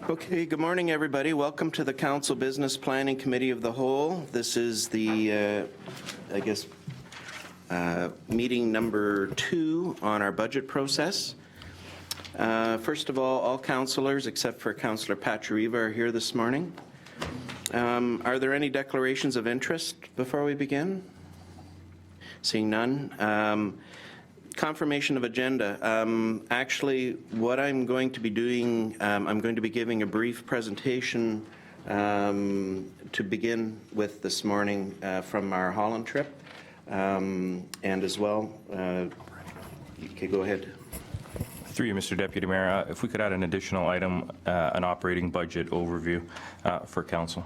Okay, good morning, everybody. Welcome to the Council Business Planning Committee of the Whole. This is the, meeting number 2 on our budget process. First of all councillors, except for Councillor Pachariva, are here this morning. Are there any declarations of interest before we begin? Seeing none. Confirmation of agenda. Actually, what I'm going to be doing, I'm going to be giving a brief presentation to begin with this morning from our Holland trip. And as well, okay, go ahead. Through you, Mr. Deputy Mayor, if we could add an additional item, an operating budget overview for Council.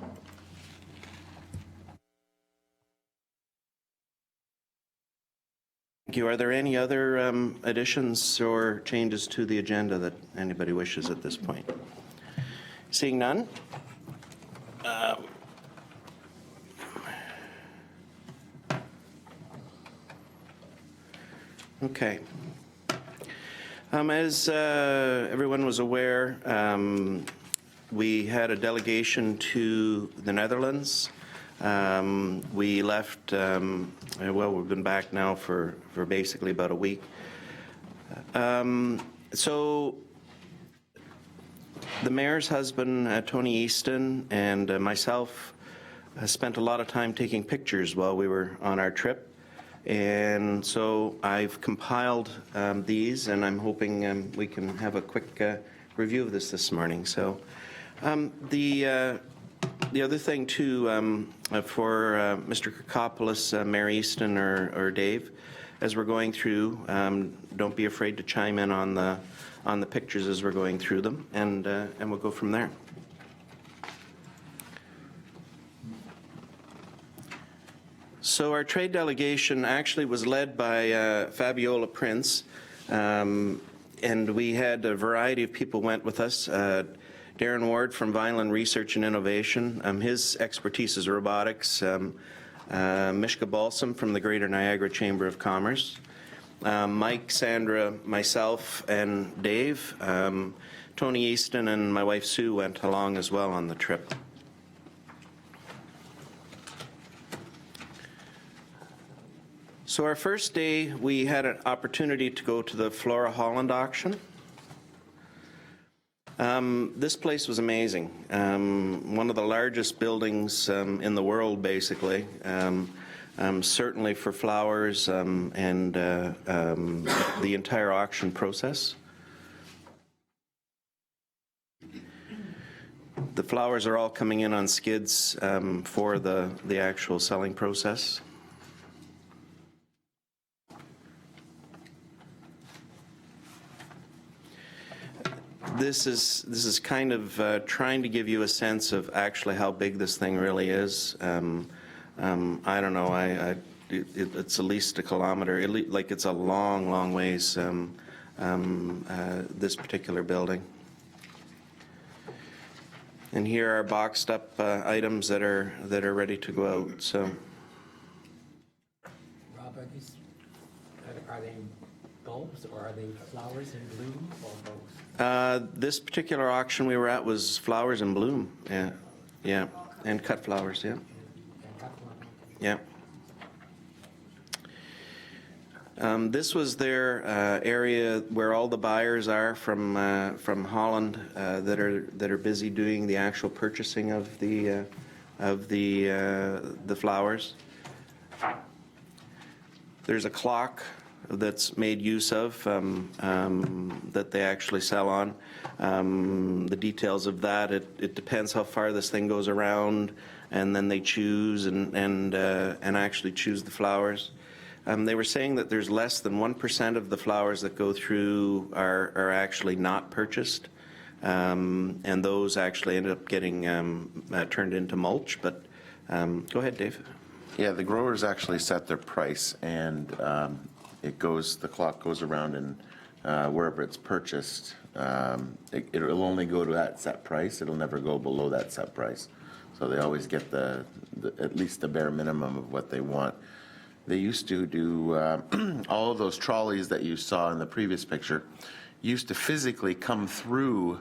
Thank you. Are there any other additions or changes to the agenda that anybody wishes at this point? Seeing none. Okay. As everyone was aware, we had a delegation to the Netherlands. We left, well, we've been back now for basically about a week. So the mayor's husband, Tony Easton, and myself spent a lot of time taking pictures while we were on our trip. And so I've compiled these, and I'm hoping we can have a quick review of this morning. So the other thing too, for Mr. Kakopoulos, Mayor Easton, or Dave, as we're going through, don't be afraid to chime in on the pictures as we're going through them, and we'll go from there. So our trade delegation actually was led by Fabiola Prince, and we had a variety of people went with us. Darren Ward from Vineland Research and Innovation. His expertise is robotics. Mishka Balsam from the Greater Niagara Chamber of Commerce. Mike, Sandra, myself, and Dave. Tony Easton and my wife Sue went along as well on the trip. So our first day, we had an opportunity to go to the Flora Holland auction. This place was amazing. One of the largest buildings in the world, basically. Certainly for flowers and the entire auction process. The flowers are all coming in on skids for the actual selling process. This is kind of trying to give you a sense of actually how big this thing really is. I don't know. It's at least a kilometer. It's a long ways. This particular building. And here are boxed up items that are ready to go out. So. Rob, are they bulbs or are they flowers in bloom or both? This particular auction we were at was flowers in bloom. Yeah, and cut flowers. Yeah. Yeah. This was their area where all the buyers are from Holland that are busy doing the actual purchasing of the flowers. There's a clock that's made use of that they actually sell on. The details of that, it depends how far this thing goes around, and then they choose and actually choose the flowers. They were saying that there's less than 1% of the flowers that go through are actually not purchased, and those actually ended up getting turned into mulch. But go ahead, Dave. Yeah, the growers actually set their price, and the clock goes around, and wherever it's purchased, it'll only go to that set price. It'll never go below that set price. So they always get at least the bare minimum of what they want. They used to do all of those trolleys that you saw in the previous picture used to physically come through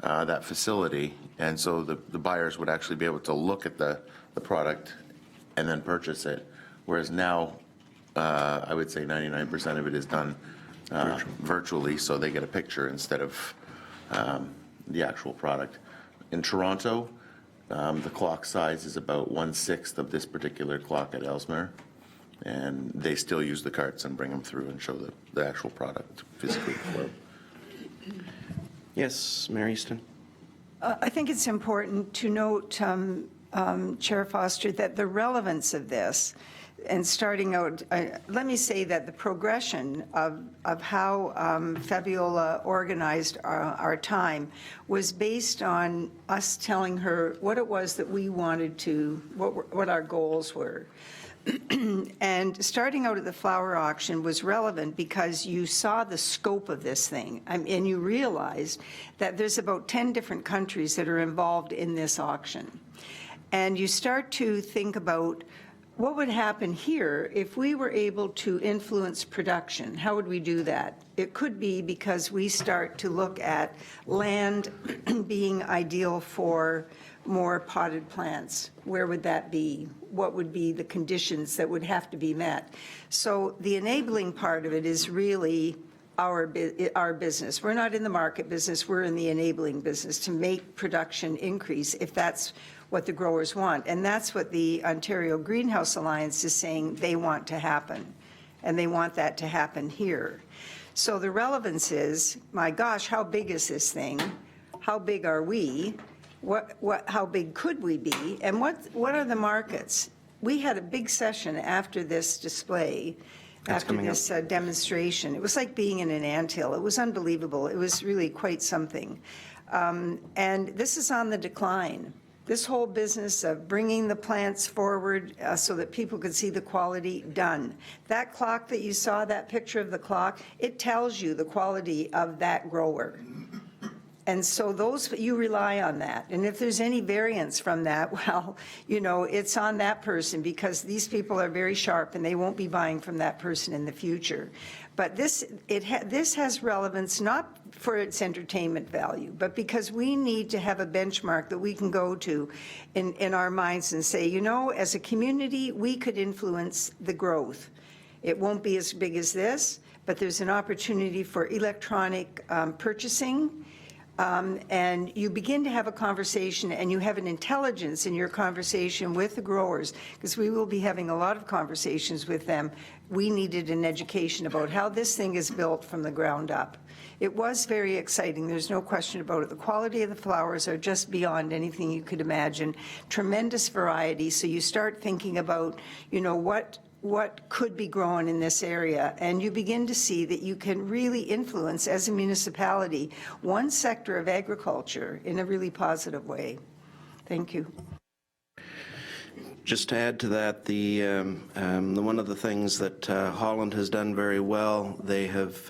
that facility. And so the buyers would actually be able to look at the product and then purchase it. Whereas now, I would say 99% of it is done virtually, so they get a picture instead of the actual product. In Toronto, the clock size is about 1/6 of this particular clock at Ellesmere, and they still use the carts and bring them through and show the actual product physically. Yes, Mary Easton? I think it's important to note, Chair Foster, that the relevance of this, and starting out, let me say that the progression of how Fabiola organized our time was based on us telling her what it was that we wanted to, what our goals were. And starting out at the flower auction was relevant because you saw the scope of this thing, and you realized that there's about 10 different countries that are involved in this auction. And you start to think about what would happen here if we were able to influence production. How would we do that? It could be because we start to look at land being ideal for more potted plants. Where would that be? What would be the conditions that would have to be met? So the enabling part of it is really our business. We're not in the market business, we're in the enabling business to make production increase if that's what the growers want. And that's what the Ontario Greenhouse Alliance is saying they want to happen. And they want that to happen here. So the relevance is, my gosh, how big is this thing? How big are we? How big could we be? And what are the markets? We had a big session after this display, after this demonstration. It was like being in an anthill. It was unbelievable. It was really quite something. And this is on the decline. This whole business of bringing the plants forward so that people could see the quality, done. That clock that you saw, that picture of the clock, it tells you the quality of that grower. And so you rely on that. And if there's any variance from that, well, it's on that person because these people are very sharp and they won't be buying from that person in the future. But this has relevance not for its entertainment value, but because we need to have a benchmark that we can go to in our minds and say, as a community, we could influence the growth. It won't be as big as this, but there's an opportunity for electronic purchasing. And you begin to have a conversation and you have an intelligence in your conversation with the growers, because we will be having a lot of conversations with them. We needed an education about how this thing is built from the ground up. It was very exciting. There's no question about it. The quality of the flowers are just beyond anything you could imagine. Tremendous variety. So you start thinking about, what could be grown in this area, and you begin to see that you can really influence, as a municipality, one sector of agriculture in a really positive way. Thank you. Just to add to that, one of the things that Holland has done very well, they have,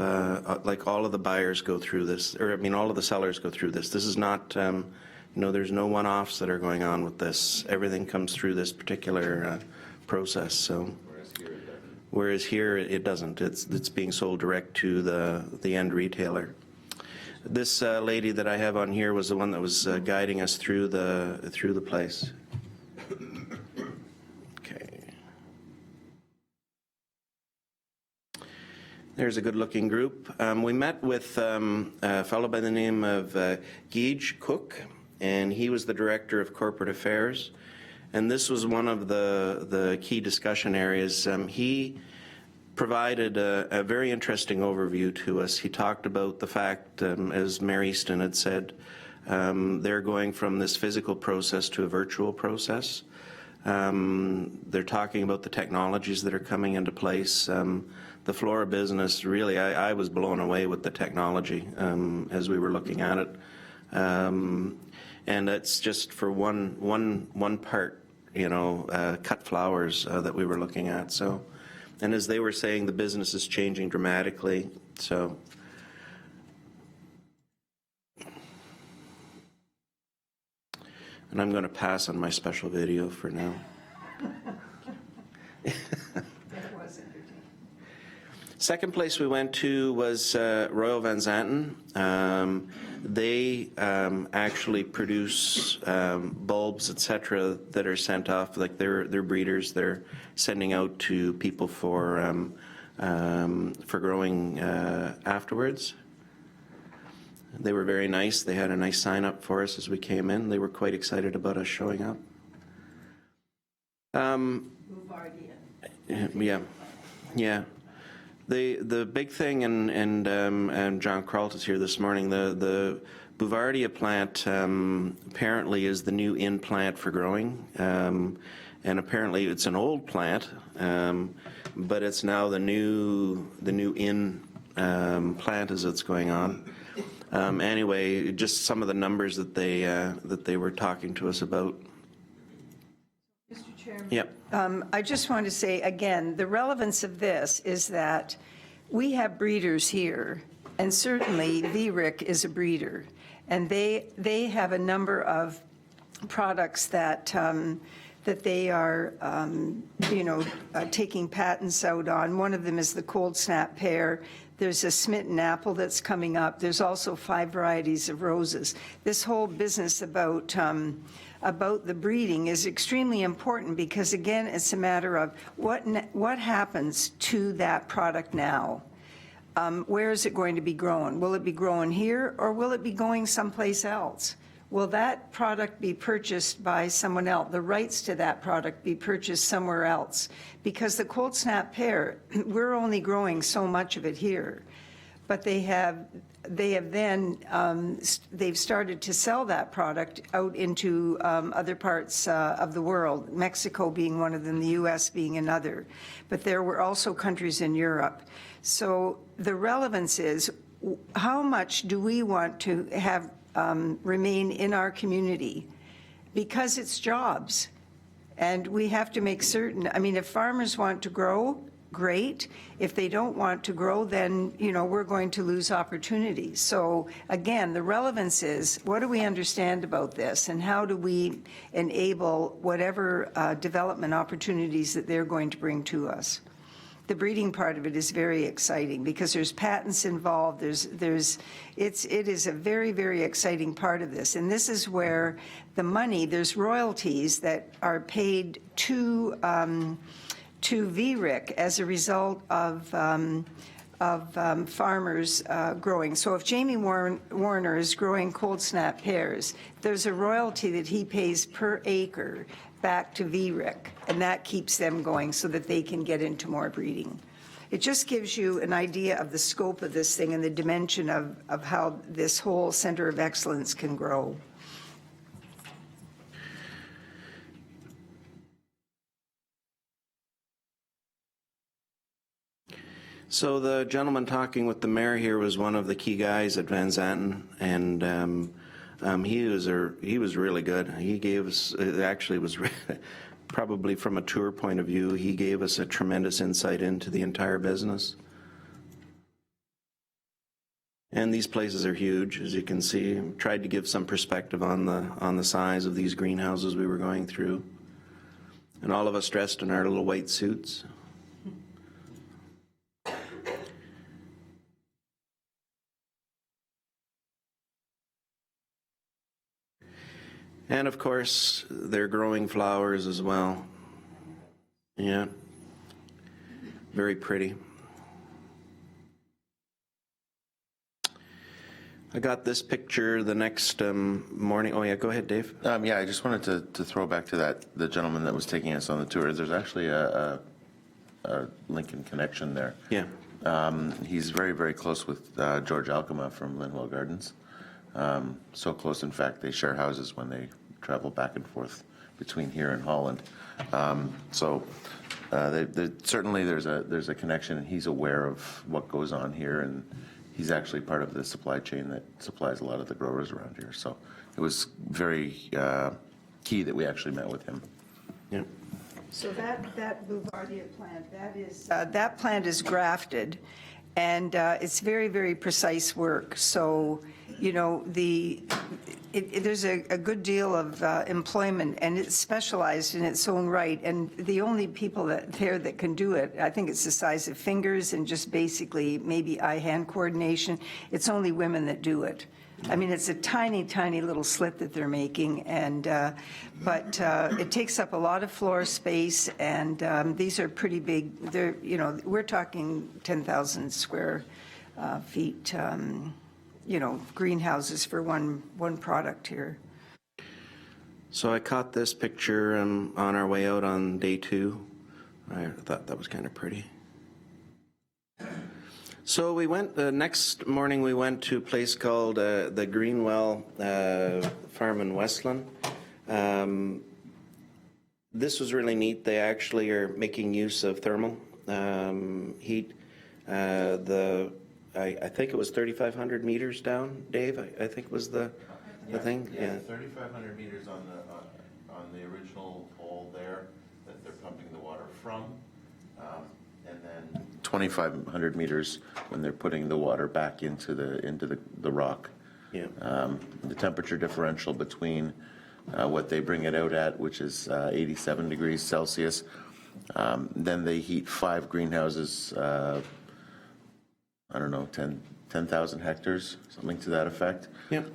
like all of the buyers go through this, all of the sellers go through this. This is not, there's no one-offs that are going on with this. Everything comes through this particular process, so. Whereas here, it doesn't. It's being sold direct to the end retailer. This lady that I have on here was the one that was guiding us through the place. Okay. There's a good-looking group. We met with a fellow by the name of Geej Cook, and he was the Director of Corporate Affairs. And this was one of the key discussion areas. He provided a very interesting overview to us. He talked about the fact, as Mary Easton had said, they're going from this physical process to a virtual process. They're talking about the technologies that are coming into place. The Flora business, really, I was blown away with the technology as we were looking at it. And that's just for one part, cut flowers that we were looking at. So, and as they were saying, the business is changing dramatically. So, and I'm going to pass on my special video for now. Second place we went to was Royal Van Zanten. They actually produce bulbs, et cetera, that are sent off, like they're breeders. They're sending out to people for growing afterwards. They were very nice. They had a nice sign up for us as we came in. They were quite excited about us showing up. Yeah. The big thing, and John Krault is here this morning, the Bouvardia plant apparently is the new in plant for growing, and apparently it's an old plant, but it's now the new in plant as it's going on. Anyway, just some of the numbers that they were talking to us about. Mr. Chairman. Yep. I just want to say, again, the relevance of this is that we have breeders here, and certainly VRIC is a breeder, and they have a number of products that they are, taking patents out on. One of them is the Cold Snap pear. There's a Smitten apple that's coming up. There's also 5 varieties of roses. This whole business about the breeding is extremely important because, again, it's a matter of what happens to that product now. Where is it going to be grown? Will it be grown here, or will it be going someplace else? Will that product be purchased by someone else, the rights to that product be purchased somewhere else? Because the Cold Snap pear, we're only growing so much of it here, but they have then, they've started to sell that product out into other parts of the world, Mexico being one of them, the U.S. being another. But there were also countries in Europe. So the relevance is, how much do we want to have remain in our community? Because it's jobs. And we have to make certain, I mean, if farmers want to grow, great. If they don't want to grow, then, we're going to lose opportunities. So again, the relevance is, what do we understand about this, and how do we enable whatever development opportunities that they're going to bring to us? The breeding part of it is very exciting because there's patents involved. It is a very, very exciting part of this. And this is where the money, there's royalties that are paid to VRIC as a result of farmers growing. So if Jamie Warner is growing Cold Snap pears, there's a royalty that he pays per acre back to VRIC, and that keeps them going so that they can get into more breeding. It just gives you an idea of the scope of this thing and the dimension of how this whole center of excellence can grow. So the gentleman talking with the mayor here was one of the key guys at Van Zanten, and he was really good. He gave us, it actually was probably from a tour point of view, he gave us a tremendous insight into the entire business. And these places are huge, as you can see. Tried to give some perspective on the size of these greenhouses we were going through, and all of us dressed in our little white suits. And of course, they're growing flowers as well. Yeah, very pretty. I got this picture the next morning. Oh yeah, go ahead, Dave. Yeah, I just wanted to throw back to the gentleman that was taking us on the tour. There's actually a Lincoln connection there. Yeah. He's very, very close with George Alkema from Linwell Gardens. So close, in fact, they share houses when they travel back and forth between here and Holland. Certainly there's a connection, and he's aware of what goes on here, and he's actually part of the supply chain that supplies a lot of the growers around here. So it was very key that we actually met with him. Yeah. So that Bouvardia plant, that plant is grafted, and it's very, very precise work. So you know, there's a good deal of employment, and it's specialized in its own right, and the only people that can do it, I think it's the size of fingers and just basically maybe eye-hand coordination. It's only women that do it. I mean, it's a tiny, tiny little slit that they're making, and but it takes up a lot of floor space, and these are pretty big. They're, you know, we're talking 10,000 square feet, you know, greenhouses for one product here. So I caught this picture on our way out on day 2. I thought that was kind of pretty. So we went, the next morning we went to a place called the Greenwell Farm in Westland. This was really neat. They actually are making use of thermal heat. I think it was 3,500 meters down, Dave, I think was the thing. Yeah, 3,500 meters on the original hole there that they're pumping the water from. And then 2,500 meters when they're putting the water back into the rock. Yeah. The temperature differential between what they bring it out at, which is 87 degrees Celsius. Then they heat 5 greenhouses, I don't know, 10,000 hectares, something to that effect. Yep.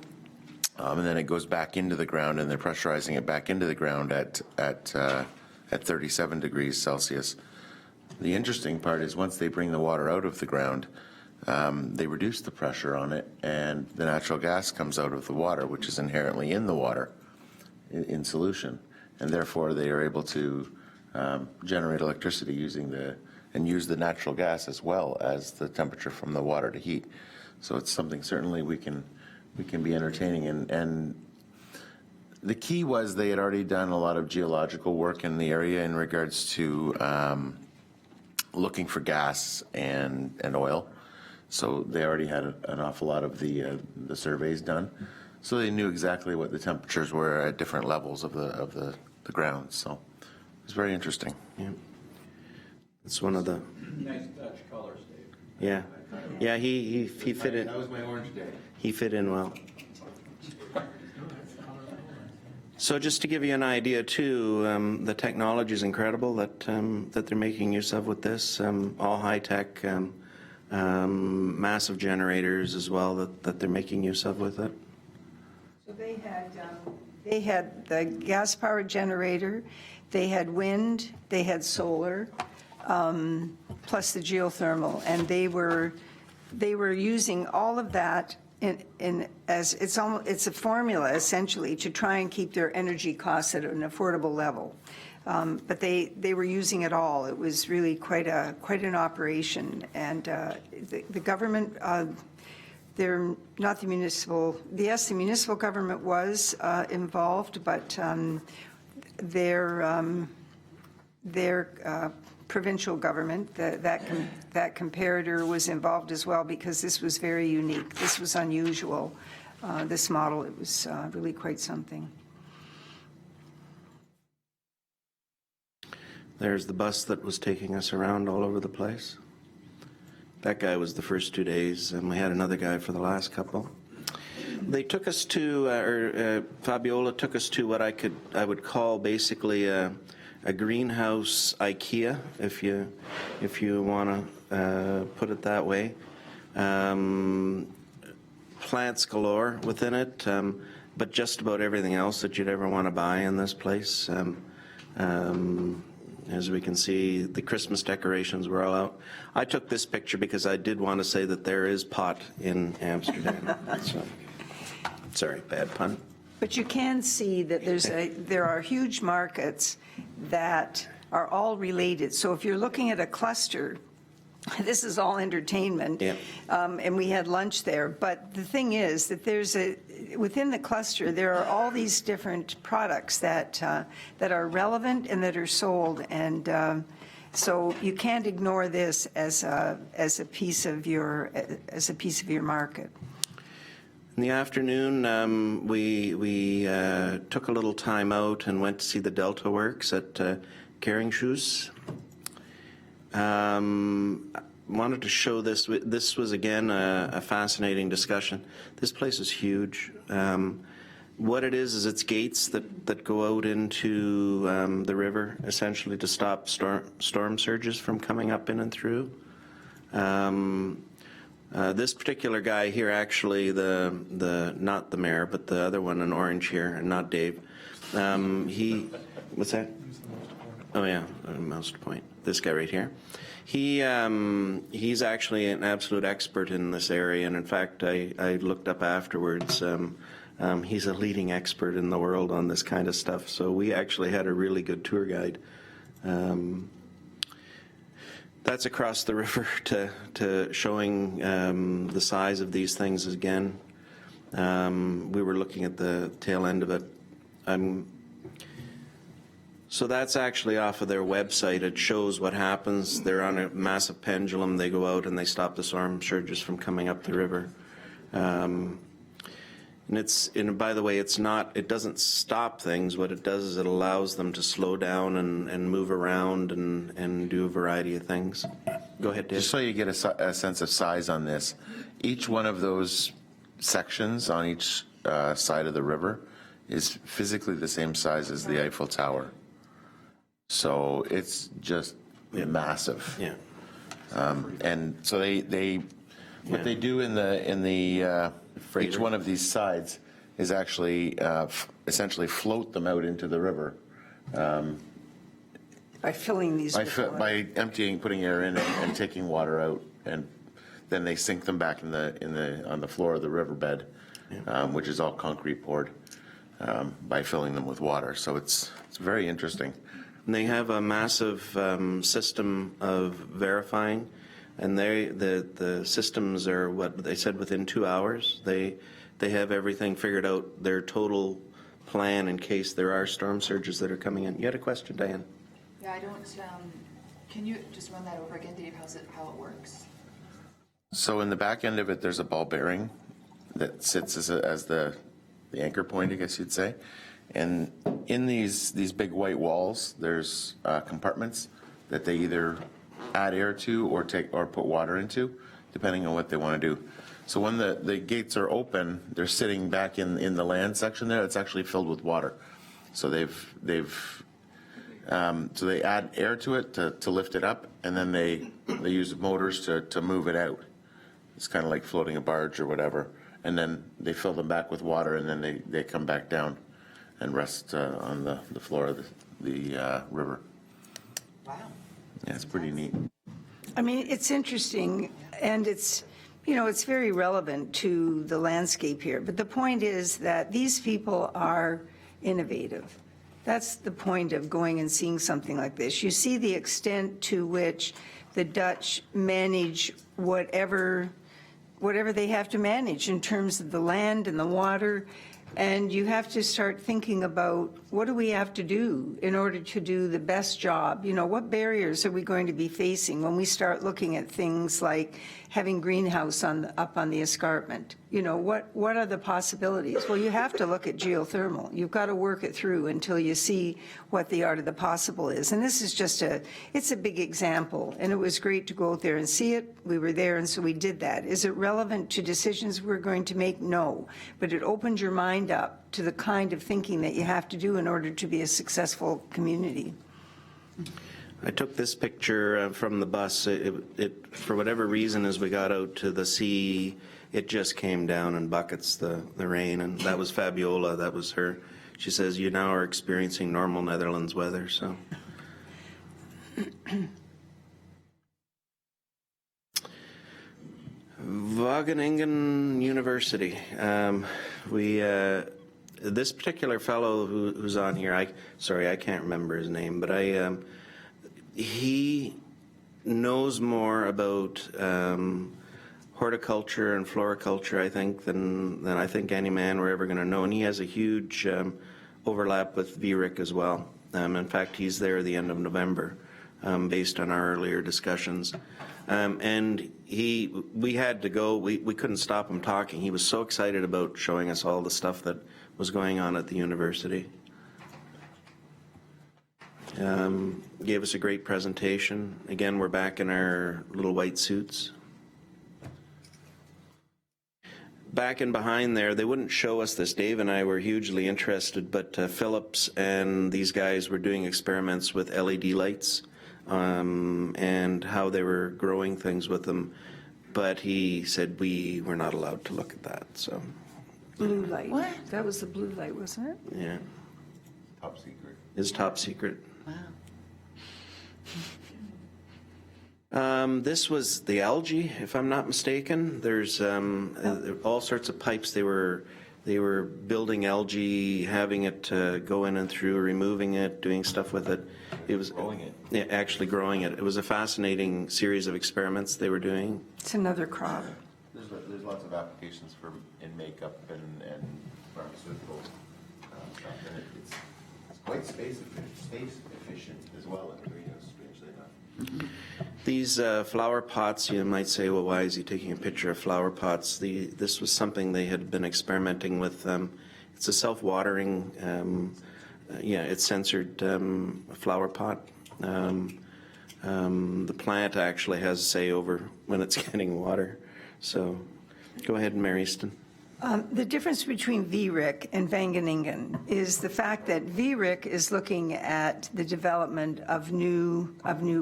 And then it goes back into the ground, and they're pressurizing it back into the ground at 37 degrees Celsius. The interesting part is once they bring the water out of the ground, they reduce the pressure on it, and the natural gas comes out of the water, which is inherently in the water in solution, and therefore they are able to generate electricity and use the natural gas as well as the temperature from the water to heat. So it's something certainly we can be entertaining, and the key was they had already done a lot of geological work in the area in regards to looking for gas and oil. So they already had an awful lot of the surveys done. So they knew exactly what the temperatures were at different levels of the ground. So it was very interesting. Yeah. It's one of the, Nice Dutch colors, Dave. yeah. Yeah, he fit in. That was my orange day. He fit in well. So just to give you an idea too, the technology is incredible that they're making use of with this. All high tech, massive generators as well that they're making use of with it. So they had the gas-powered generator, they had wind, they had solar, plus the geothermal, and they were using all of that as it's a formula essentially to try and keep their energy costs at an affordable level. But they were using it all. It was really quite an operation, and the government. They're not the municipal. Yes, the municipal government was involved, but their provincial government, that comparator was involved as well, because this was very unique. This was unusual. This model, it was really quite something. There's the bus that was taking us around all over the place. That guy was the first 2 days, and we had another guy for the last couple. They took us to, Fabiola took us to what I would call basically a greenhouse IKEA, if you want to put it that way. Plants galore within it, but just about everything else that you'd ever want to buy in this place. As we can see, the Christmas decorations were all out. I took this picture because I did want to say that there is pot in Amsterdam. So, sorry, bad pun. But you can see that there are huge markets that are all related. So if you're looking at a cluster, this is all entertainment, Yeah. And we had lunch there. But the thing is that within the cluster, there are all these different products that are relevant and that are sold, and so you can't ignore this as a piece of your market. In the afternoon, we took a little time out and went to see the Delta Works at Carringshoes. wanted to show this. This was, again, a fascinating discussion. This place is huge. What it is it's gates that go out into the river, essentially to stop storm surges from coming up in and through. This particular guy here, actually, not the mayor, but the other one in orange here, and not Dave. What's that? Oh yeah, most point. This guy right here. He's actually an absolute expert in this area, and in fact, I looked up afterwards. He's a leading expert in the world on this kind of stuff. So we actually had a really good tour guide. That's across the river to showing the size of these things again. We were looking at the tail end of it. So that's actually off of their website. It shows what happens. They're on a massive pendulum. They go out and they stop the storm surges from coming up the river. And by the way, it doesn't stop things. What it does is it allows them to slow down and move around and do a variety of things. Go ahead, Dave. Just so you get a sense of size on this, each one of those sections on each side of the river is physically the same size as the Eiffel Tower. So it's just massive. Yeah. And so what they do in the each one of these sides is actually essentially float them out into the river. By filling these with water. By emptying, putting air in, and taking water out, and then they sink them back on the floor of the riverbed, which is all concrete poured, by filling them with water. So it's very interesting. And they have a massive system of verifying, and the systems are what they said within 2 hours. They have everything figured out, their total plan in case there are storm surges that are coming in. You had a question, Diane? Yeah, I don't, can you just run that over again, Dave, how it works? So in the back end of it, there's a ball bearing that sits as the anchor point, I guess you'd say. And in these big white walls, there's compartments that they either add air to or put water into, depending on what they want to do. So when the gates are open, they're sitting back in the land section there. It's actually filled with water. So they add air to it to lift it up, and then they use motors to move it out. It's kind of like floating a barge or whatever. And then they fill them back with water, and then they come back down and rest on the floor of the river. Wow. Yeah, it's pretty neat. I mean, it's interesting, and it's very relevant to the landscape here. But the point is that these people are innovative. That's the point of going and seeing something like this. You see the extent to which the Dutch manage whatever they have to manage in terms of the land and the water. And you have to start thinking about, what do we have to do in order to do the best job? What barriers are we going to be facing when we start looking at things like having greenhouse up on the escarpment? What are the possibilities? Well, you have to look at geothermal. You've got to work it through until you see what the art of the possible is. And this is it's a big example. And it was great to go out there and see it. We were there, and so we did that. Is it relevant to decisions we're going to make? No. But it opened your mind up to the kind of thinking that you have to do in order to be a successful community. I took this picture from the bus. It for whatever reason, as we got out to the sea, it just came down in buckets, the rain, and that was Fabiola. That was her. She says, you now are experiencing normal Netherlands weather, so. Wageningen University. This particular fellow who's on here, I can't remember his name, but he knows more about horticulture and floriculture, I think, than I think any man we're ever going to know. And he has a huge overlap with VRIC as well. In fact, he's there at the end of November, based on our earlier discussions. And we had to go. We couldn't stop him talking. He was so excited about showing us all the stuff that was going on at the university. Gave us a great presentation. Again, we're back in our little white suits. Back and behind there, they wouldn't show us this. Dave and I were hugely interested, but Phillips and these guys were doing experiments with LED lights and how they were growing things with them. But he said we were not allowed to look at that, so, Blue light. What? That was the blue light, wasn't it? yeah. Top secret. Is top secret. Wow. This was the algae, if I'm not mistaken. There's all sorts of pipes. They were building algae, having it go in and through, removing it, doing stuff with it. It was growing it. Yeah, actually growing it. It was a fascinating series of experiments they were doing. It's another crop. There's lots of applications in makeup and pharmaceutical stuff, and it's quite space efficient as well in the greenhouse, strangely enough. These flower pots, you might say, well, why is he taking a picture of flower pots? This was something they had been experimenting with. It's a self-watering, it's censored flower pot. The plant actually has a say over when it's getting water. So go ahead, Mary Easton. The difference between VRIC and Wageningen is the fact that VRIC is looking at the development of new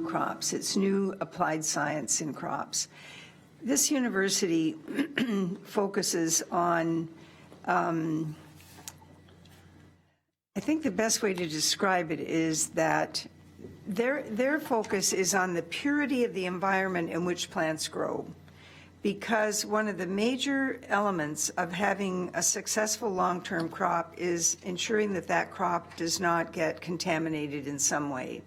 crops. It's new applied science in crops. This university focuses on, I think the best way to describe it is that their focus is on the purity of the environment in which plants grow. Because one of the major elements of having a successful long-term crop is ensuring that that crop does not get contaminated in some way.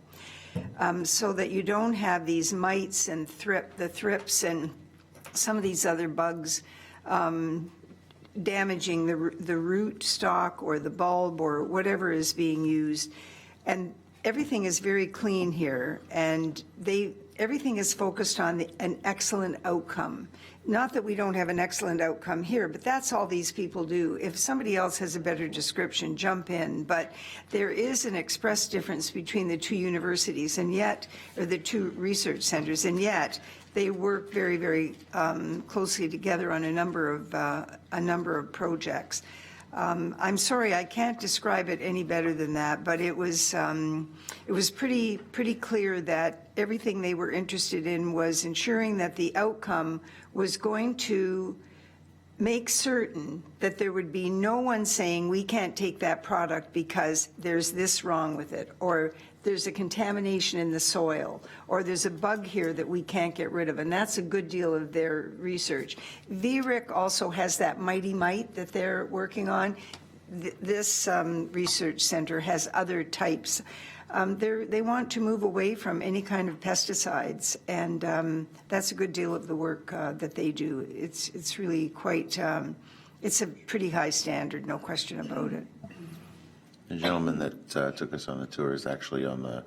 So that you don't have these mites and the thrips and some of these other bugs damaging the root stock or the bulb or whatever is being used. And everything is very clean here, and everything is focused on an excellent outcome. Not that we don't have an excellent outcome here, but that's all these people do. If somebody else has a better description, jump in. But there is an express difference between the two universities and yet, or the two research centers, and yet they work very, very closely together on a number of projects. I'm sorry, I can't describe it any better than that, but it was pretty clear that everything they were interested in was ensuring that the outcome was going to make certain that there would be no one saying we can't take that product because there's this wrong with it, or there's a contamination in the soil, or there's a bug here that we can't get rid of, and that's a good deal of their research. VRIC also has that mighty mite that they're working on. This research center has other types. They want to move away from any kind of pesticides, and that's a good deal of the work that they do. It's really quite, it's a pretty high standard, no question about it. The gentleman that took us on the tour is actually on the,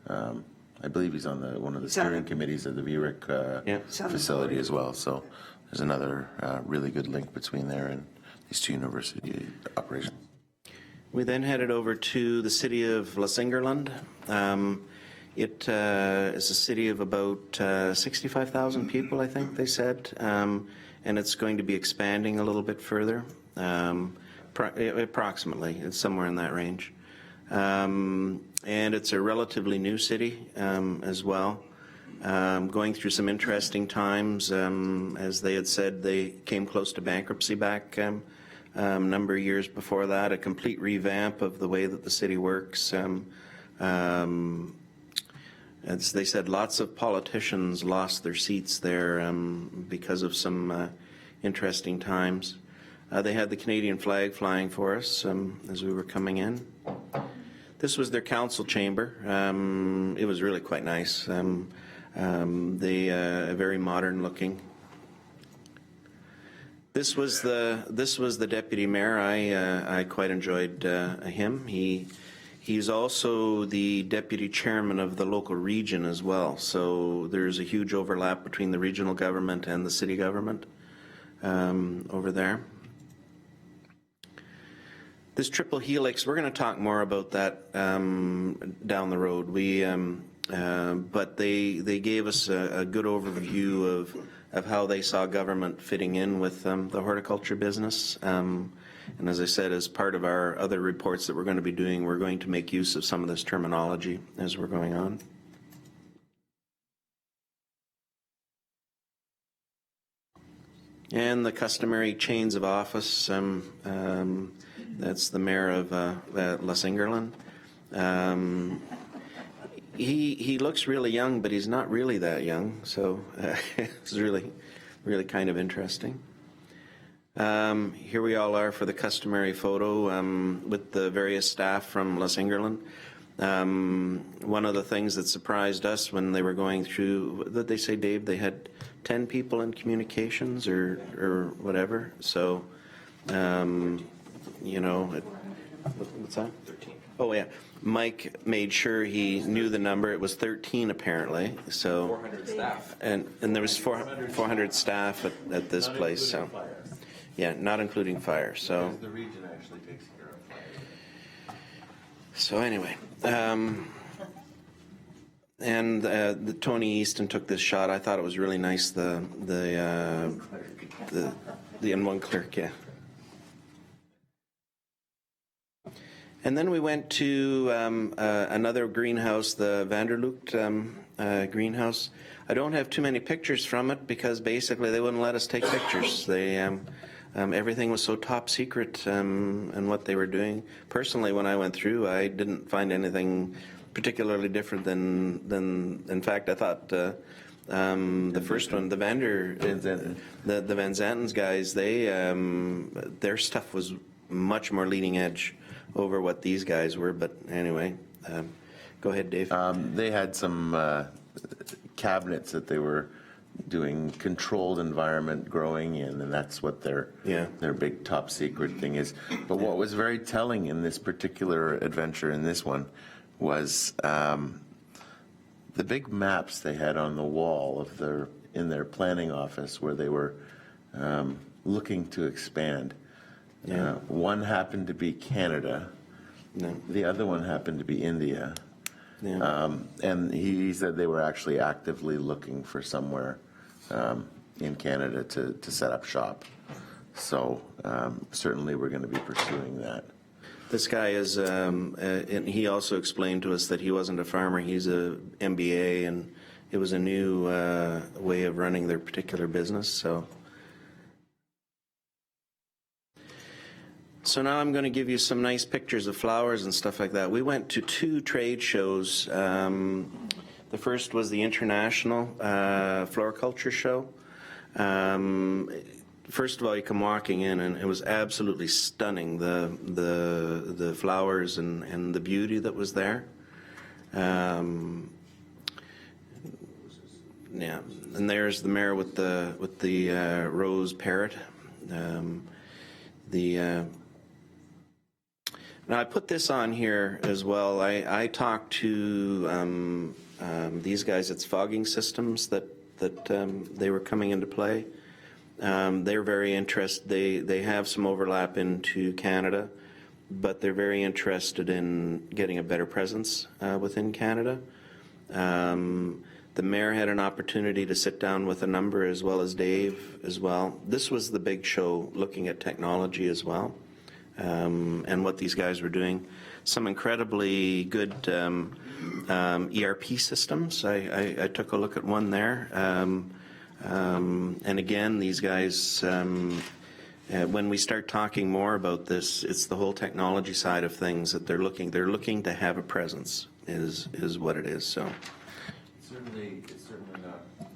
I believe he's on one of the steering committees of the VRIC facility as well. So there's another really good link between there and these two university operations. We then headed over to the city of Lasingerland. It is a city of about 65,000 people, I think they said, and it's going to be expanding a little bit further, approximately. It's somewhere in that range. And it's a relatively new city as well, going through some interesting times. As they had said, they came close to bankruptcy back a number of years before that, a complete revamp of the way that the city works. As they said, lots of politicians lost their seats there because of some interesting times. They had the Canadian flag flying for us as we were coming in. This was their council chamber. It was really quite nice. Very modern looking. This was the deputy mayor. I quite enjoyed him. He's also the deputy chairman of the local region as well. So there's a huge overlap between the regional government and the city government over there. This triple helix, we're going to talk more about that down the road. But they gave us a good overview of how they saw government fitting in with the horticulture business. And as I said, as part of our other reports that we're going to be doing, we're going to make use of some of this terminology as we're going on. And the customary chains of office, that's the mayor of Lesingurland. He looks really young, but he's not really that young, so it's really kind of interesting. Here we all are for the customary photo with the various staff from Lesingurland. One of the things that surprised us when they were going through, what did they say, Dave? They had 10 people in communications or whatever. So, you know, what's that? 13. Oh, yeah. Mike made sure he knew the number. It was 13 apparently. So 400 staff. and there was 400 staff at this place. So yeah, not including fire. So The region actually takes care of fire. so anyway, and the Tony Easton took this shot. I thought it was really nice. The N1 clerk, yeah. And then we went to another greenhouse, the Vanderlucht greenhouse. I don't have too many pictures from it because basically they wouldn't let us take pictures. They everything was so top secret and what they were doing. Personally, when I went through, I didn't find anything particularly different than in fact, I thought the first one, the Van Zantens guys, their stuff was much more leading edge over what these guys were. But anyway, go ahead, Dave. They had some cabinets that they were doing controlled environment growing in, and that's what their big top secret thing is. But what was very telling in this particular adventure, in this one, was the big maps they had on the wall of in their planning office where they were looking to expand. One happened to be Canada. No. The other one happened to be India. Yeah. And he said they were actually actively looking for somewhere in Canada to set up shop. So certainly we're going to be pursuing that. This guy is, and he also explained to us that he wasn't a farmer. He's a MBA, and it was a new way of running their particular business. So now I'm going to give you some nice pictures of flowers and stuff like that. We went to 2 trade shows. The first was the International Floriculture Show. First of all, you come walking in, and it was absolutely stunning, the flowers and the beauty that was there. Yeah, and there's the mayor with the rose parrot. Now I put this on here as well. I talked to these guys. It's fogging systems that they were coming into play. They're very interested. They have some overlap into Canada, but they're very interested in getting a better presence within Canada. The mayor had an opportunity to sit down with a number, as well as Dave as well. This was the big show, looking at technology as well, and what these guys were doing. Some incredibly good ERP systems. I took a look at one there. And again, these guys, when we start talking more about this, it's the whole technology side of things that they're looking to have a presence is what it is. So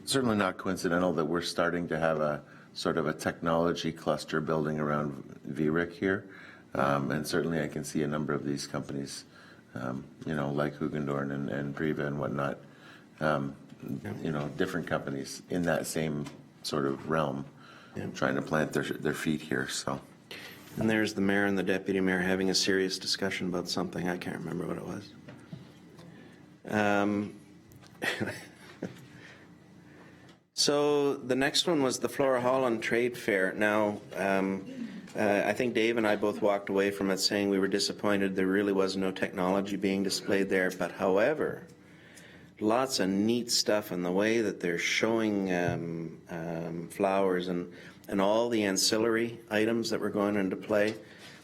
It's certainly not coincidental that we're starting to have a sort of a technology cluster building around VRIC here. And certainly I can see a number of these companies, like Hugendorn and Priva and whatnot, different companies in that same sort of realm, trying to plant their feet here. So, and there's the mayor and the deputy mayor having a serious discussion about something. I can't remember what it was. So the next one was the Flora Holland Trade Fair. Now, I think Dave and I both walked away from it saying we were disappointed there really was no technology being displayed there. But however, lots of neat stuff in the way that they're showing flowers and all the ancillary items that were going into play.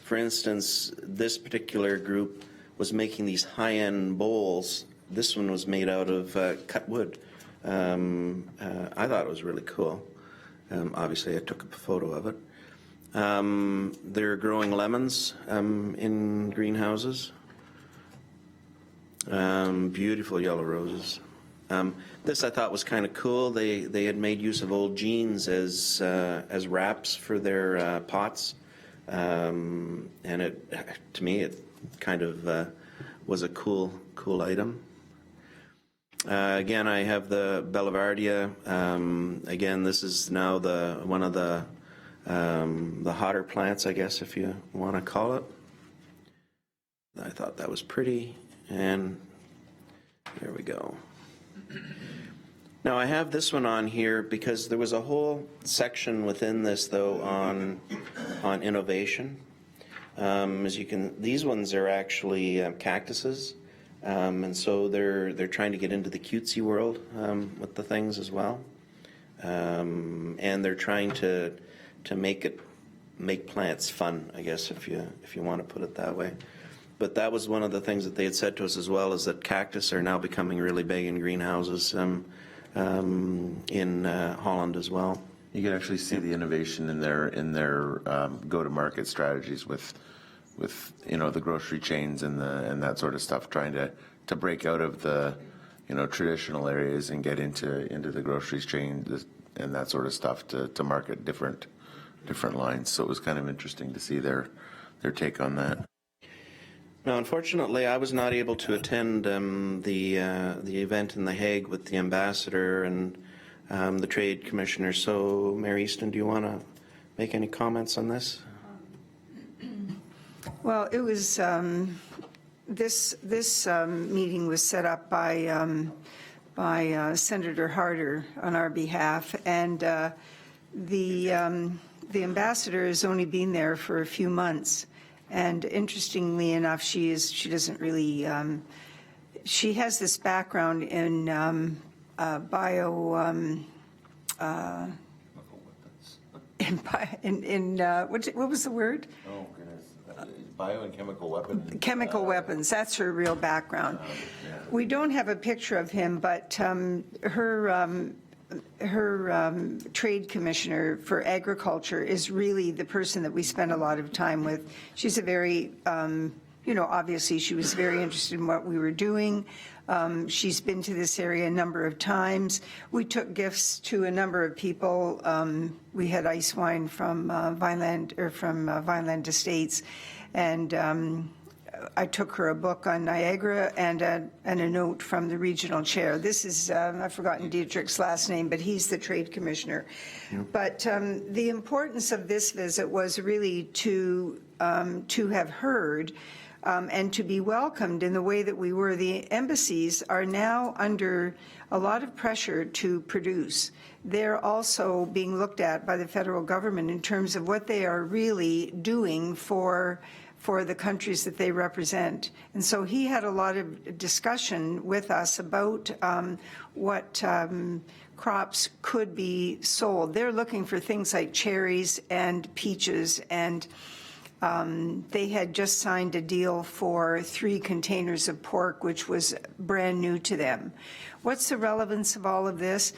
For instance, this particular group was making these high-end bowls. This one was made out of cut wood. I thought it was really cool. Obviously, I took a photo of it. They're growing lemons in greenhouses. Beautiful yellow roses. This I thought was kind of cool. They had made use of old jeans as wraps for their pots, and to me it kind of was a cool item. Again, I have the Boulevardia. Again, this is now one of the hotter plants, I guess, if you want to call it. I thought that was pretty, and there we go. Now, I have this one on here because there was a whole section within this, though, on innovation. As you can, these ones are actually cactuses, and so they're trying to get into the cutesy world with the things as well, and they're trying to make plants fun, I guess, if you want to put it that way. But that was one of the things that they had said to us as well, is that cactus are now becoming really big in greenhouses in Holland as well. You can actually see the innovation in their go-to-market strategies with the grocery chains and that sort of stuff, trying to break out of the traditional areas and get into the grocery chain and that sort of stuff to market different lines. So it was kind of interesting to see their take on that. Now, unfortunately, I was not able to attend the event in The Hague with the ambassador and the trade commissioner. So, Mayor Easton, do you want to make any comments on this? Well, it was, this meeting was set up by Senator Harder on our behalf, and the ambassador has only been there for a few months. And interestingly enough, she doesn't really, she has this background in what was the word? Oh, goodness. Bio and chemical weapons. Chemical weapons, that's her real background. Yeah. We don't have a picture of him, but her trade commissioner for agriculture is really the person that we spend a lot of time with. She's a very, obviously she was very interested in what we were doing. She's been to this area a number of times. We took gifts to a number of people. We had ice wine from Vineland Estates, and I took her a book on Niagara and a note from the regional chair. This is, I've forgotten Dietrich's last name, but he's the trade commissioner. Yep. But the importance of this visit was really to have heard and to be welcomed in the way that we were. The embassies are now under a lot of pressure to produce. They're also being looked at by the federal government in terms of what they are really doing for the countries that they represent. And so he had a lot of discussion with us about what crops could be sold. They're looking for things like cherries and peaches, and they had just signed a deal for 3 containers of pork, which was brand new to them. What's the relevance of all of this?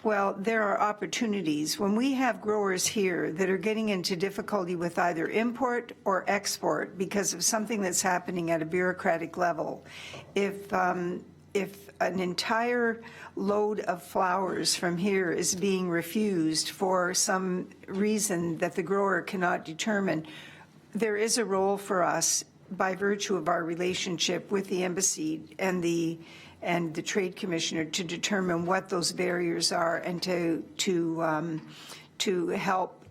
Well, there are opportunities. When we have growers here that are getting into difficulty with either import or export because of something that's happening at a bureaucratic level, if an entire load of flowers from here is being refused for some reason that the grower cannot determine, there is a role for us by virtue of our relationship with the embassy and the trade commissioner to determine what those barriers are and to help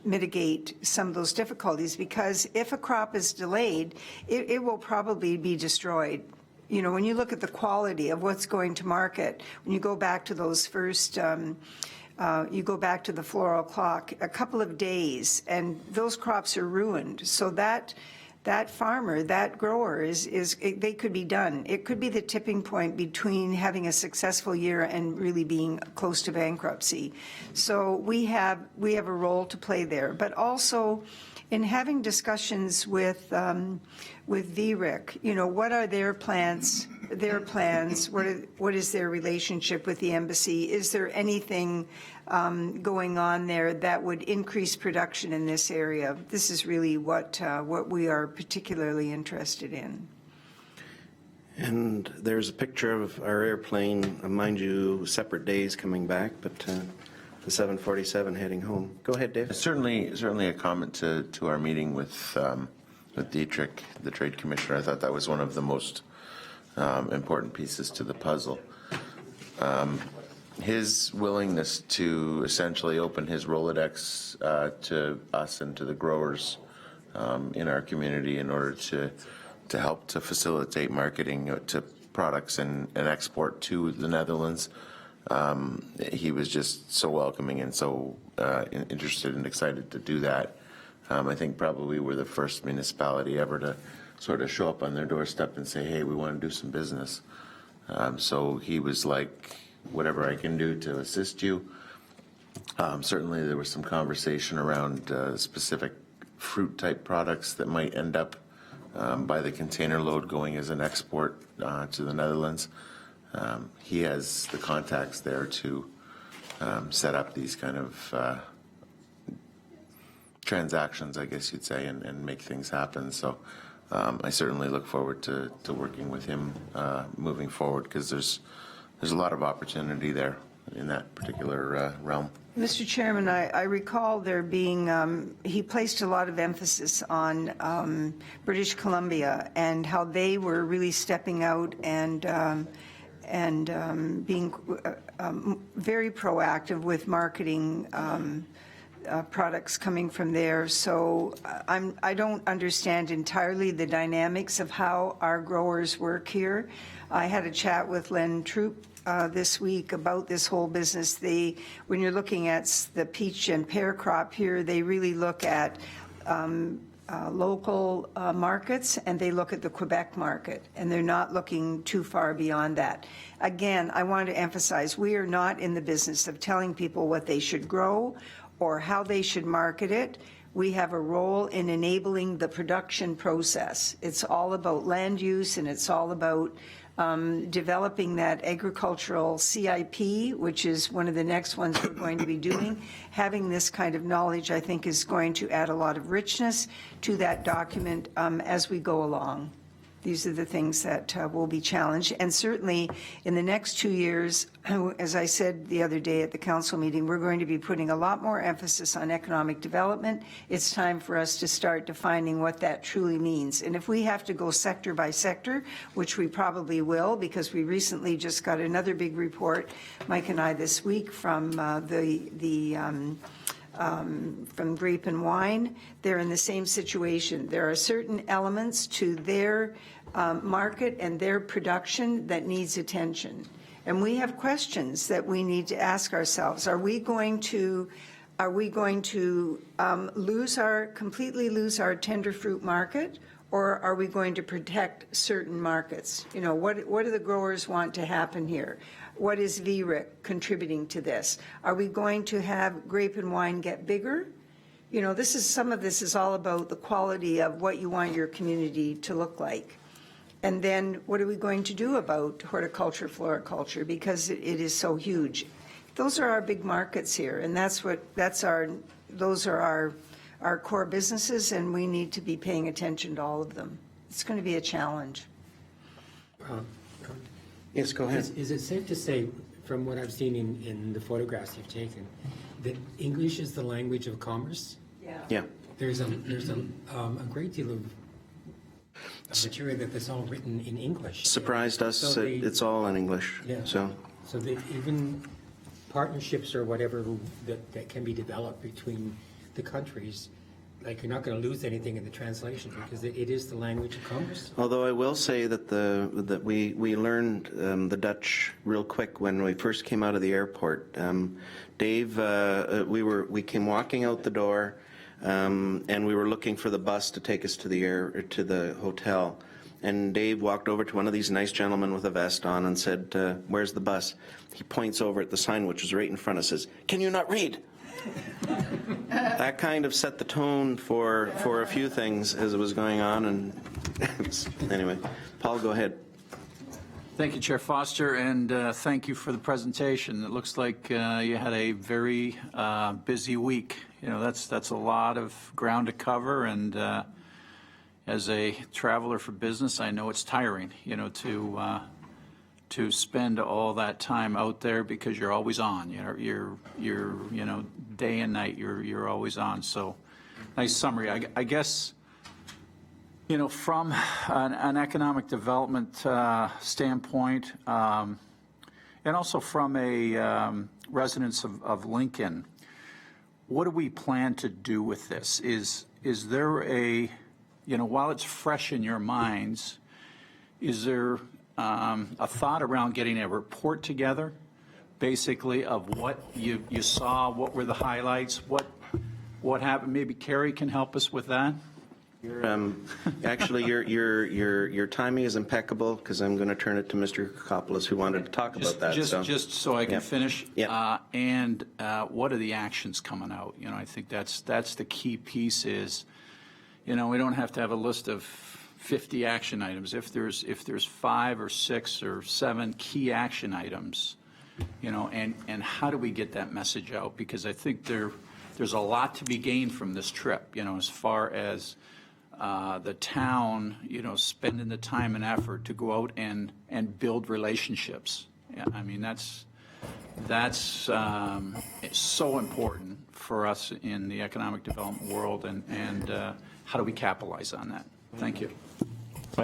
mitigate some of those difficulties. Because if a crop is delayed, it will probably be destroyed. You know, when you look at the quality of what's going to market, when you go back to those first you go back to the floral clock, a couple of days, and those crops are ruined. So that farmer, that grower they could be done. It could be the tipping point between having a successful year and really being close to bankruptcy. So we have a role to play there, but also in having discussions with VRIC, what are their plans? What is their relationship with the embassy? Is there anything going on there that would increase production in this area? This is really what we are particularly interested in. And there's a picture of our airplane, mind you, separate days coming back, but the 747 heading home. Go ahead, Dave. Certainly a comment to our meeting with Dietrich, the trade commissioner. I thought that was one of the most important pieces to the puzzle. His willingness to essentially open his Rolodex to us and to the growers in our community in order to help to facilitate marketing to products and export to the Netherlands. He was just so welcoming and so interested and excited to do that. I think probably we're the first municipality ever to sort of show up on their doorstep and say, hey, we want to do some business. So he was like, whatever I can do to assist you. Certainly there was some conversation around specific fruit type products that might end up by the container load going as an export to the Netherlands. He has the contacts there to set up these kind of transactions, I guess you'd say, and make things happen. So I certainly look forward to working with him moving forward, because there's a lot of opportunity there in that particular realm. Mr. Chairman, I recall there being, he placed a lot of emphasis on British Columbia and how they were really stepping out and being very proactive with marketing products coming from there. So I don't understand entirely the dynamics of how our growers work here. I had a chat with Len Troop this week about this whole business. When you're looking at the peach and pear crop here, they really look at local markets, and they look at the Quebec market, and they're not looking too far beyond that. Again, I want to emphasize, we are not in the business of telling people what they should grow or how they should market it. We have a role in enabling the production process. It's all about land use, and it's all about developing that agricultural CIP, which is one of the next ones we're going to be doing. Having this kind of knowledge, I think, is going to add a lot of richness to that document as we go along. These are the things that will be challenged. And certainly in the next 2 years, as I said the other day at the council meeting, we're going to be putting a lot more emphasis on economic development. It's time for us to start defining what that truly means. And if we have to go sector by sector, which we probably will, because we recently just got another big report, Mike and I this week, from from Grape and Wine, they're in the same situation. There are certain elements to their market and their production that needs attention. And we have questions that we need to ask ourselves. Are we going to completely lose our tender fruit market, or are we going to protect certain markets? You know, what do the growers want to happen here? What is VRIC contributing to this? Are we going to have Grape and Wine get bigger? You know, some of this is all about the quality of what you want your community to look like. And then what are we going to do about horticulture, floriculture, because it is so huge? Those are our big markets here, and those are our core businesses, and we need to be paying attention to all of them. It's going to be a challenge. Yes, go ahead. Is it safe to say, from what I've seen in the photographs you've taken, that English is the language of commerce? Yeah. There's a great deal of material that's all written in English. Surprised us, So it's all in English. Yeah. So So that even partnerships or whatever that can be developed between the countries like, you're not going to lose anything in the translation because it is the language of commerce. Although I will say that we learned the Dutch real quick when we first came out of the airport. Dave, we came walking out the door, and we were looking for the bus to take us to the hotel. And Dave walked over to one of these nice gentlemen with a vest on and said, "Where's the bus?" He points over at the sign, which was right in front of us, says, "Can you not read?" That kind of set the tone for a few things as it was going on, and anyway, Paul, go ahead. Thank you, Chair Foster, and thank you for the presentation. It looks like you had a very busy week. You know, that's a lot of ground to cover, and as a traveler for business, I know it's tiring, you know, to spend all that time out there because you're always on. You're you know, day and night, you're always on. So, nice summary. I guess, you know, from an economic development standpoint, and also from a residents of Lincoln, what do we plan to do with this? Is there a, you know, while it's fresh in your minds, is there a thought around getting a report together, basically, of what you saw, what were the highlights, what happened? Maybe Carrie can help us with that. Actually, your timing is impeccable because I'm going to turn it to Mr. Kokopoulos, who wanted to talk about that. Just so I can Yeah. finish. Yeah. And what are the actions coming out? You know, I think that's the key piece is, you know, we don't have to have a list of 50 action items. If there's 5 or 6 or 7 key action items, you know, and how do we get that message out? Because I think there's a lot to be gained from this trip, you know, as far as the town, you know, spending the time and effort to go out and build relationships. Yeah, I mean, that's it's so important for us in the economic development world, and how do we capitalize on that? Thank you.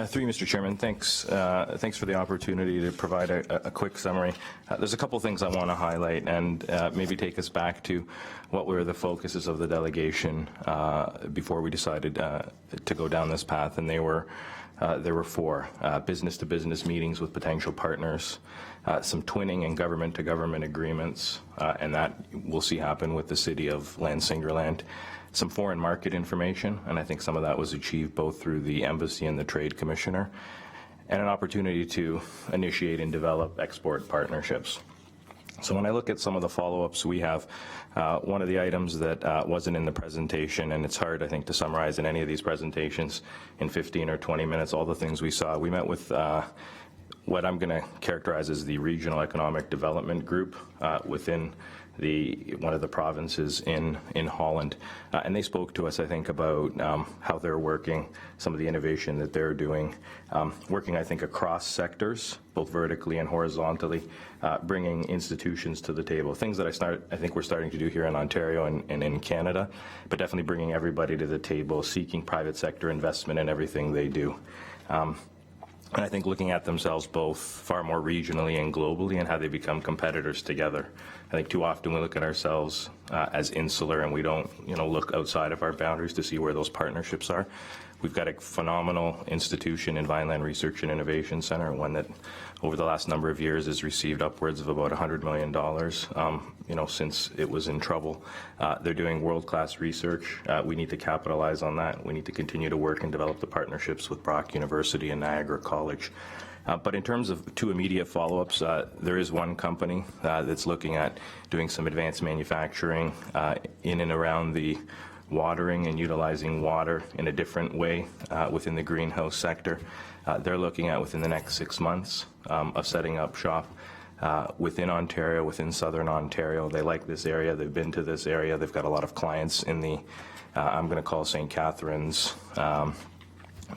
Through you, Mr. Chairman, thanks for the opportunity to provide a quick summary. There's a couple things I want to highlight and maybe take us back to what were the focuses of the delegation before we decided to go down this path, and there were 4 business-to-business meetings with potential partners, some twinning and government-to-government agreements, and that we'll see happen with the city of Lansingerland. Some foreign market information, and I think some of that was achieved both through the embassy and the trade commissioner, and an opportunity to initiate and develop export partnerships. So when I look at some of the follow-ups we have, one of the items that wasn't in the presentation, and it's hard, I think, to summarize in any of these presentations in 15 or 20 minutes, all the things we saw. We met with what I'm going to characterize as the Regional Economic Development Group within one of the provinces in Holland, and they spoke to us, I think, about how they're working, some of the innovation that they're doing, working, I think, across sectors, both vertically and horizontally, bringing institutions to the table, things that I think we're starting to do here in Ontario and in Canada, but definitely bringing everybody to the table, seeking private sector investment in everything they do. And I think looking at themselves both far more regionally and globally and how they become competitors together. I think too often we look at ourselves as insular and we don't, you know, look outside of our boundaries to see where those partnerships are. We've got a phenomenal institution in Vineland Research and Innovation Center, one that over the last number of years has received upwards of about $100 million, you know, since it was in trouble. They're doing world-class research. We need to capitalize on that. We need to continue to work and develop the partnerships with Brock University and Niagara College. But in terms of 2 immediate follow-ups, there is one company that's looking at doing some advanced manufacturing in and around the watering and utilizing water in a different way within the greenhouse sector. They're looking at within the next 6 months of setting up shop within Ontario, within southern Ontario. They like this area. They've been to this area. They've got a lot of clients in the, I'm going to call St. Catharines,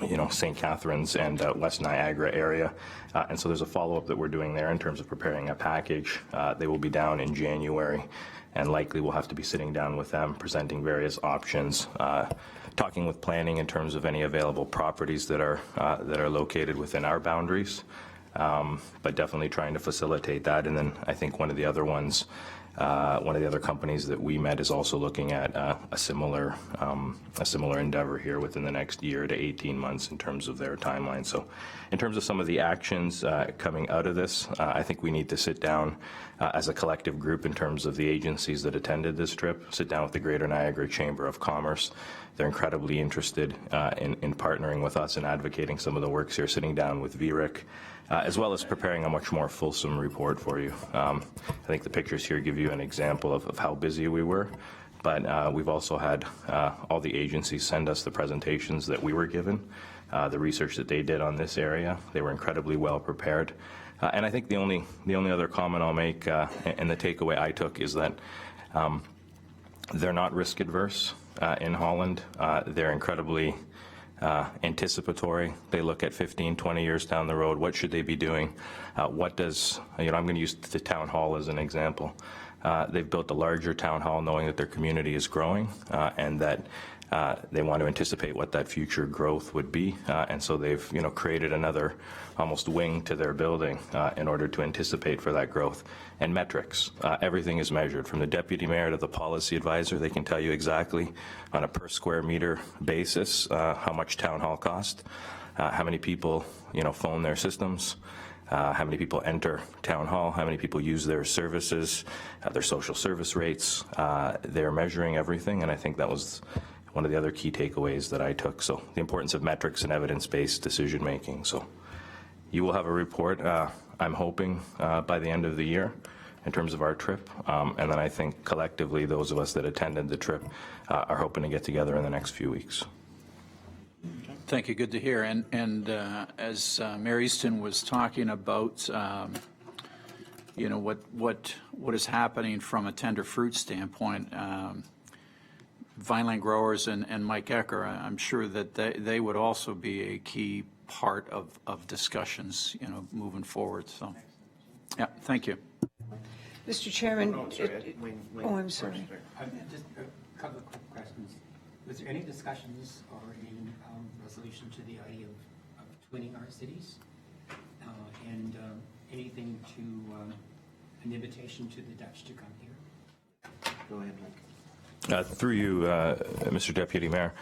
you know, St. Catharines and West Niagara area. And so there's a follow-up that we're doing there in terms of preparing a package. They will be down in January, and likely we'll have to be sitting down with them, presenting various options, talking with planning in terms of any available properties that are located within our boundaries, but definitely trying to facilitate that. And then I think one of the other ones One of the other companies that we met is also looking at a similar endeavor here within the next year to 18 months in terms of their timeline. So in terms of some of the actions coming out of this, I think we need to sit down as a collective group in terms of the agencies that attended this trip, sit down with the Greater Niagara Chamber of Commerce. They're incredibly interested in partnering with us and advocating some of the works here, sitting down with VRIC, as well as preparing a much more fulsome report for you. I think the pictures here give you an example of how busy we were, but we've also had all the agencies send us the presentations that we were given, the research that they did on this area. They were incredibly well prepared. And I think the only other comment I'll make and the takeaway I took is that they're not risk adverse in Holland. They're incredibly anticipatory. They look at 15, 20 years down the road. What should they be doing? What does, I'm going to use the town hall as an example. They've built a larger town hall knowing that their community is growing and that they want to anticipate what that future growth would be. And so they've, created another almost wing to their building in order to anticipate for that growth. And metrics, everything is measured from the deputy mayor to the policy advisor. They can tell you exactly on a per square meter basis how much town hall cost, how many people, phone their systems, how many people enter town hall, how many people use their services, their social service rates. They're measuring everything, and I think that was one of the other key takeaways that I took. So the importance of metrics and evidence-based decision making. So you will have a report, I'm hoping, by the end of the year in terms of our trip. And then I think collectively, those of us that attended the trip are hoping to get together in the next few weeks. Thank you. Good to hear. And as Mayor Easton was talking about, what is happening from a tender fruit standpoint, Vineland Growers and Mike Ecker, I'm sure that they would also be a key part of discussions, moving forward. So, yeah, thank you. Mr. Chairman. Oh, I'm sorry. Just a couple of quick questions. Was there any discussions or any resolution to the idea of twinning our cities? And anything to an invitation to the Dutch to come here? Go ahead, Mike. Through you, Mr. Deputy Mayor,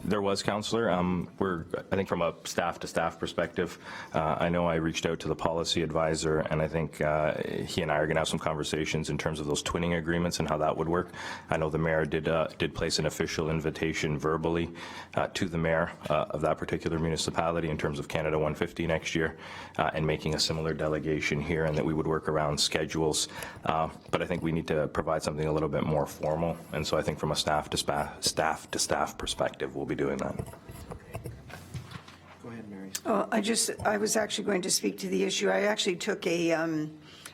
there was, Councillor. I think from a staff-to-staff perspective, I know I reached out to the policy advisor, and I think he and I are going to have some conversations in terms of those twinning agreements and how that would work. I know the mayor did place an official invitation verbally to the mayor of that particular municipality in terms of Canada 150 next year, and making a similar delegation here, and that we would work around schedules. But I think we need to provide something a little bit more formal. And so I think from a staff-to-staff perspective, we'll be doing that. Go ahead, Mary. Oh, I was actually going to speak to the issue. I actually took a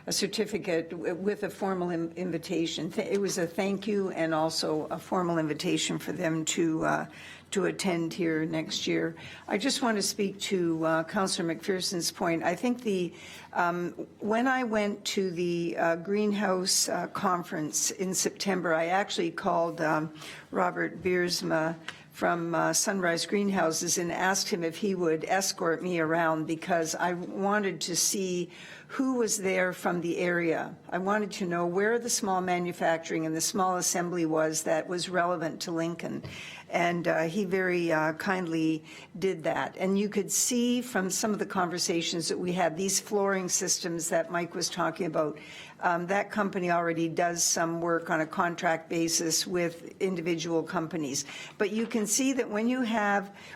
certificate with a formal invitation. It was a thank you and also a formal invitation for them to attend here next year. I just want to speak to Councillor McPherson's point. I think when I went to the Greenhouse conference in September, I actually called Robert Biersma from Sunrise Greenhouses and asked him if he would escort me around because I wanted to see who was there from the area. I wanted to know where the small manufacturing and the small assembly was that was relevant to Lincoln. And he very kindly did that. And you could see from some of the conversations that we had, these flooring systems that Mike was talking about, that company already does some work on a contract basis with individual companies. But you can see that when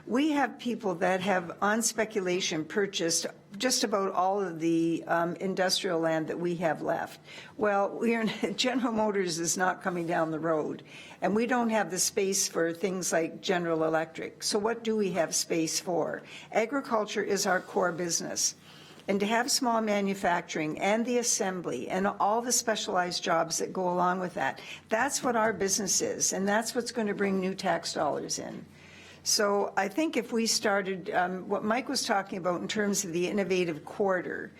we have people that have on speculation purchased just about all of the industrial land that we have left. Well, General Motors is not coming down the road, and we don't have the space for things like General Electric. So what do we have space for? Agriculture is our core business. And to have small manufacturing and the assembly and all the specialized jobs that go along with that, that's what our business is, and that's what's going to bring new tax dollars in. So I think if we started, what Mike was talking about in terms of the innovative quarter,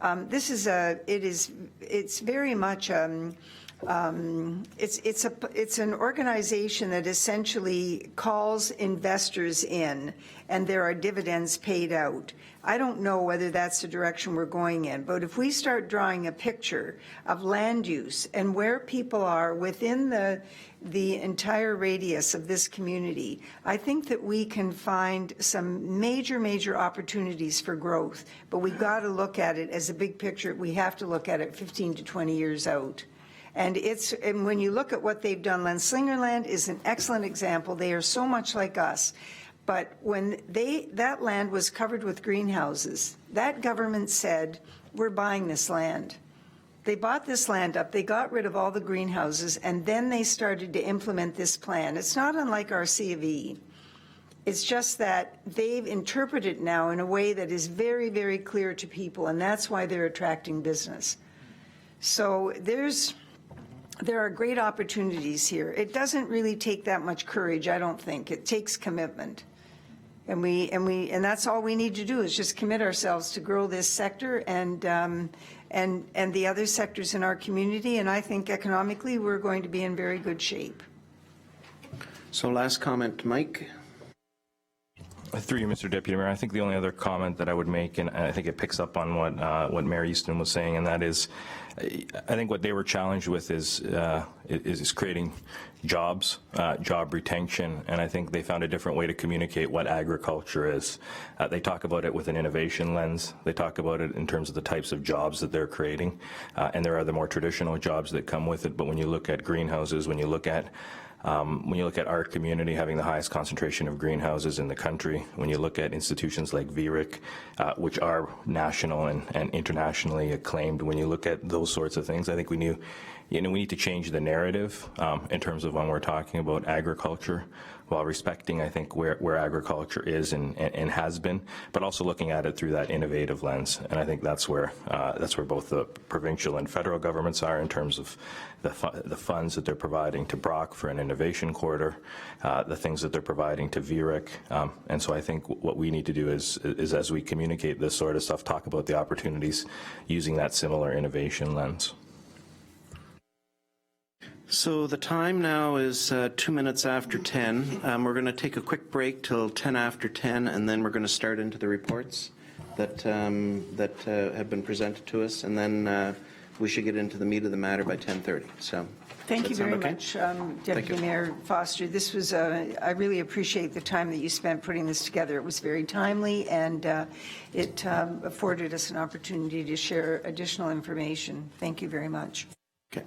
it's very much It's an organization that essentially calls investors in, and there are dividends paid out. I don't know whether that's the direction we're going in, but if we start drawing a picture of land use and where people are within the entire radius of this community, I think that we can find some major opportunities for growth, but we've got to look at it as a big picture. We have to look at it 15 to 20 years out. And when you look at what they've done, Slingerland is an excellent example. They are so much like us. But when that land was covered with greenhouses, that government said, we're buying this land. They bought this land up, they got rid of all the greenhouses, and then they started to implement this plan. It's not unlike our C of E. It's just that they've interpreted it now in a way that is very clear to people, and that's why they're attracting business. So there are great opportunities here. It doesn't really take that much courage, I don't think. It takes commitment. And that's all we need to do is just commit ourselves to grow this sector and the other sectors in our community. And I think economically we're going to be in very good shape. So last comment, Mike. Through you, Mr. Deputy Mayor, I think the only other comment that I would make, and I think it picks up on what Mayor Easton was saying, and that is, I think what they were challenged with is creating jobs, job retention, and I think they found a different way to communicate what agriculture is. They talk about it with an innovation lens. They talk about it in terms of the types of jobs that they're creating, and there are the more traditional jobs that come with it. But when you look at greenhouses, when you look at our community having the highest concentration of greenhouses in the country, when you look at institutions like VRIC, which are national and internationally acclaimed, when you look at those sorts of things, I think we need to change the narrative in terms of when we're talking about agriculture, while respecting, I think, where agriculture is and has been, but also looking at it through that innovative lens. And I think that's where both the provincial and federal governments are in terms of the funds that they're providing to Brock for an innovation corridor, the things that they're providing to VRIC. And so I think what we need to do is as we communicate this sort of stuff, talk about the opportunities using that similar innovation lens. So the time now is 2 minutes after 10. We're going to take a quick break till 10 after 10, and then we're going to start into the reports that have been presented to us, and then we should get into the meat of the matter by 10:30. So Thank you does that very sound okay? much, Deputy Mayor Foster. This was, I really appreciate the time that you spent putting this together. It was very timely, and it afforded us an opportunity to share additional information. Thank you very much. Okay.